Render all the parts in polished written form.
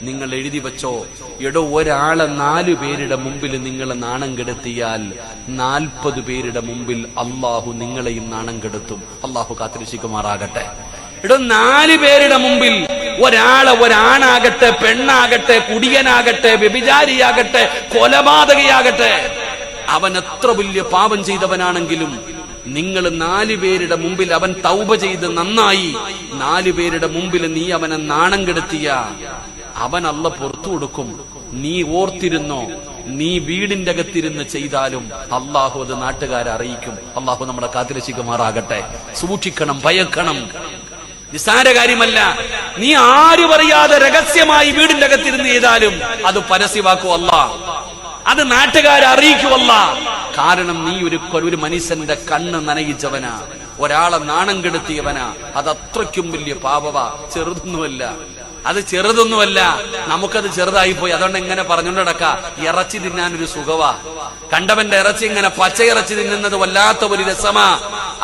നിങ്ങൾ എഴുതി വെച്ചോ, എടോ ഒരാളെ 4 പേരുടെ മുമ്പിൽ നിങ്ങൾ നാണം കെടുത്തിയാൽ 40 പേരുടെ മുമ്പിൽ അള്ളാഹു നിങ്ങളെയും നാണം കെടുത്തും. അള്ളാഹു കാത്തിരക്ഷിക്കുമാറാകട്ടെ. എടോ 4 പേരുടെ മുമ്പിൽ ഒരാണാകട്ടെ, പെണ്ണാകട്ടെ, കുടിയനാകട്ടെ, വ്യഭിചാരിയാകട്ടെ, കൊലപാതകയാകട്ടെ, അവൻ എത്ര വലിയ പാപം ചെയ്തവനാണെങ്കിലും നിങ്ങൾ 4 പേരുടെ മുമ്പിൽ അവൻ തൗബ ചെയ്ത് നന്നായി 4 പേരുടെ മുമ്പിൽ നീ അവനെ നാണം കെടുത്തിയ അവൻ അള്ള പുറത്തു കൊടുക്കും. നീ ഓർത്തിരുന്നോ, നീ വീടിന്റെ അകത്തിരുന്ന് ചെയ്താലും അള്ളാഹു അത് നാട്ടുകാരെ അറിയിക്കും. അള്ളാഹു നമ്മളെ കാത്തിരക്ഷിക്കുമാറാകട്ടെ. സൂക്ഷിക്കണം, ഭയക്കണം. നിസ്സാര കാര്യമല്ല. നീ ആരും അറിയാതെ രഹസ്യമായി വീടിന്റെ അകത്തിരുന്ന് ചെയ്താലും അത് പരസ്യമാക്കൂ അല്ലാഹ്, അത് നാട്ടുകാരെ അറിയിക്കുവല്ല. കാരണം നീ ഒരു മനുഷ്യന്റെ കണ്ണ് നനയിച്ചവനാ, ഒരാളെ നാണം കെടുത്തിയവനാ. അത് അത്രയ്ക്കും വലിയ പാപവാ, ചെറുതൊന്നുമല്ല. നമുക്കത് ചെറുതായി പോയി. അതുകൊണ്ട് എങ്ങനെ പറഞ്ഞുകൊണ്ട് നടക്ക, ഇറച്ചി തിന്നാനൊരു സുഖവാ. കണ്ടവന്റെ ഇറച്ചി ഇങ്ങനെ പച്ചയിറച്ചി തിന്നുന്നത് വല്ലാത്ത ഒരു രസമാ.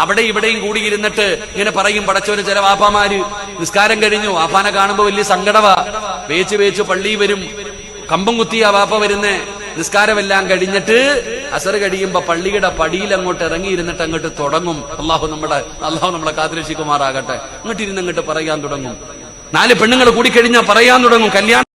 അവിടെ ഇവിടെയും കൂടിയിരുന്നിട്ട് ഇങ്ങനെ പറയും പടച്ചവന്. ചില വാപ്പാമാര് നിസ്കാരം കഴിഞ്ഞു, വാപ്പാനെ കാണുമ്പോ വലിയ സങ്കടവാ. വേച്ച് പള്ളി വരും, കമ്പം കുത്തിയ വാപ്പ വരുന്നേ. നിസ്കാരമെല്ലാം കഴിഞ്ഞിട്ട് അസർ കഴിയുമ്പോ പള്ളിയുടെ പടിയിൽ അങ്ങോട്ട് ഇറങ്ങിയിരുന്നിട്ട് അങ്ങോട്ട് തുടങ്ങും. അള്ളാഹു നമ്മളെ കാത്തിരക്ഷിക്കുമാറാകട്ടെ. അങ്ങോട്ട് ഇരുന്ന് അങ്ങോട്ട് പറയാൻ തുടങ്ങും. 4 പെണ്ണുങ്ങൾ കൂടിക്കഴിഞ്ഞാൽ പറയാൻ തുടങ്ങും. കല്യാണം